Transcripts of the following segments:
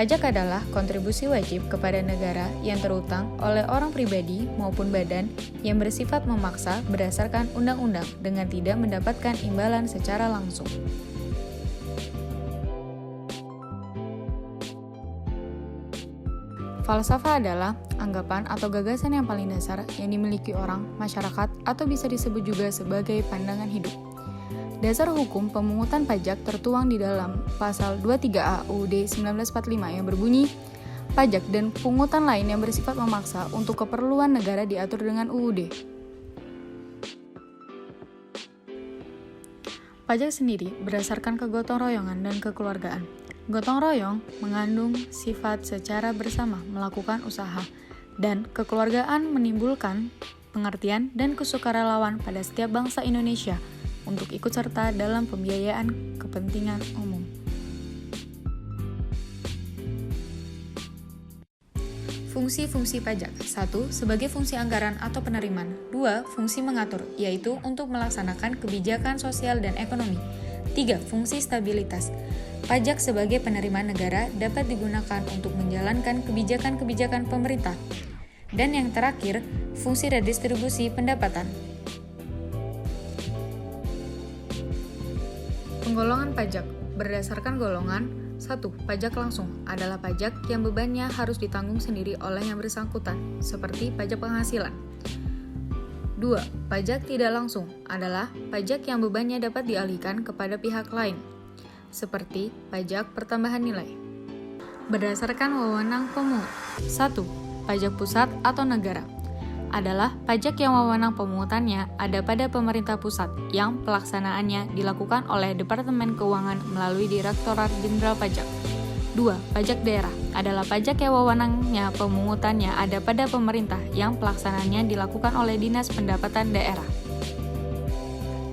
Pajak adalah kontribusi wajib kepada negara yang terutang oleh orang pribadi maupun badan yang bersifat memaksa berdasarkan undang-undang dengan tidak mendapatkan imbalan secara langsung. Falsafah adalah anggapan atau gagasan yang paling dasar yang dimiliki orang, masyarakat, atau bisa disebut juga sebagai pandangan hidup. Dasar hukum pemungutan pajak tertuang di dalam pasal 23A UUD 1945 yang berbunyi, pajak dan pungutan lain yang bersifat memaksa untuk keperluan negara diatur dengan UUD. Pajak sendiri berdasarkan kegotong royongan dan kekeluargaan. Gotong royong mengandung sifat secara bersama melakukan usaha, dan kekeluargaan menimbulkan pengertian dan kesukarelawan pada setiap bangsa Indonesia untuk ikut serta dalam pembiayaan kepentingan umum. Fungsi-fungsi pajak. 1. Sebagai fungsi anggaran atau penerimaan. 2. Fungsi mengatur, yaitu untuk melaksanakan kebijakan sosial dan ekonomi. 3. Fungsi stabilitas. Pajak sebagai penerimaan negara dapat digunakan untuk menjalankan kebijakan-kebijakan pemerintah. Dan yang terakhir, fungsi redistribusi pendapatan. Penggolongan pajak berdasarkan golongan. 1. Pajak langsung adalah pajak yang bebannya harus ditanggung sendiri oleh yang bersangkutan, seperti pajak penghasilan. 2. Pajak tidak langsung adalah pajak yang bebannya dapat dialihkan kepada pihak lain, seperti pajak pertambahan nilai. Berdasarkan wewenang pemungut. 1. Pajak pusat atau negara adalah pajak yang wewenang pemungutannya ada pada pemerintah pusat yang pelaksanaannya dilakukan oleh Departemen Keuangan melalui Direktorat Jenderal Pajak. 2. Pajak daerah adalah pajak yang wewenangnya pemungutannya ada pada pemerintah yang pelaksanaannya dilakukan oleh Dinas Pendapatan Daerah.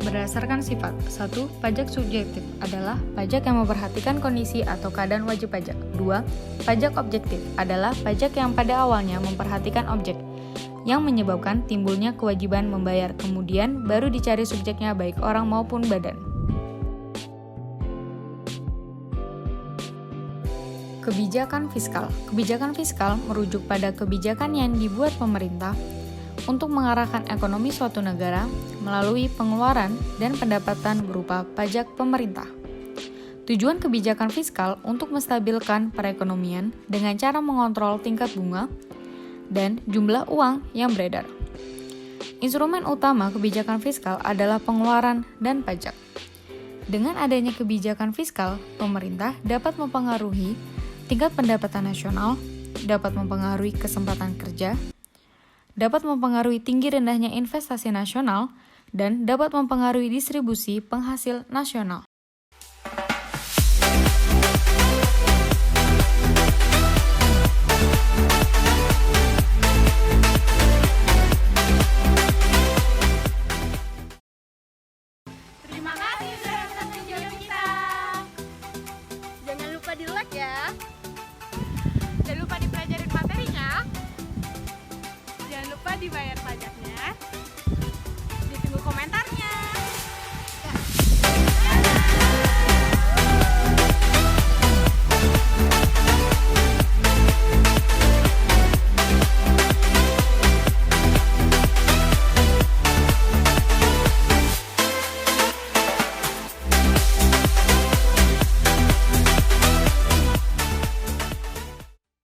Berdasarkan sifat. 1. Pajak subjektif adalah pajak yang memperhatikan kondisi atau keadaan wajib pajak. 2. Pajak objektif adalah pajak yang pada awalnya memperhatikan objek, yang menyebabkan timbulnya kewajiban membayar, kemudian baru dicari subjeknya baik orang maupun badan. Kebijakan fiskal. Kebijakan fiskal merujuk pada kebijakan yang dibuat pemerintah untuk mengarahkan ekonomi suatu negara melalui pengeluaran dan pendapatan berupa pajak pemerintah. Tujuan kebijakan fiskal untuk menstabilkan perekonomian dengan cara mengontrol tingkat bunga dan jumlah uang yang beredar. Instrumen utama kebijakan fiskal adalah pengeluaran dan pajak. Dengan adanya kebijakan fiskal, pemerintah dapat mempengaruhi tingkat pendapatan nasional, dapat mempengaruhi kesempatan kerja, dapat mempengaruhi tinggi rendahnya investasi nasional, dan dapat mempengaruhi distribusi penghasil nasional. Terima kasih sudah nonton video kita. Jangan lupa di like ya. Jangan lupa dipelajarin materinya. Jangan lupa dibayar pajak.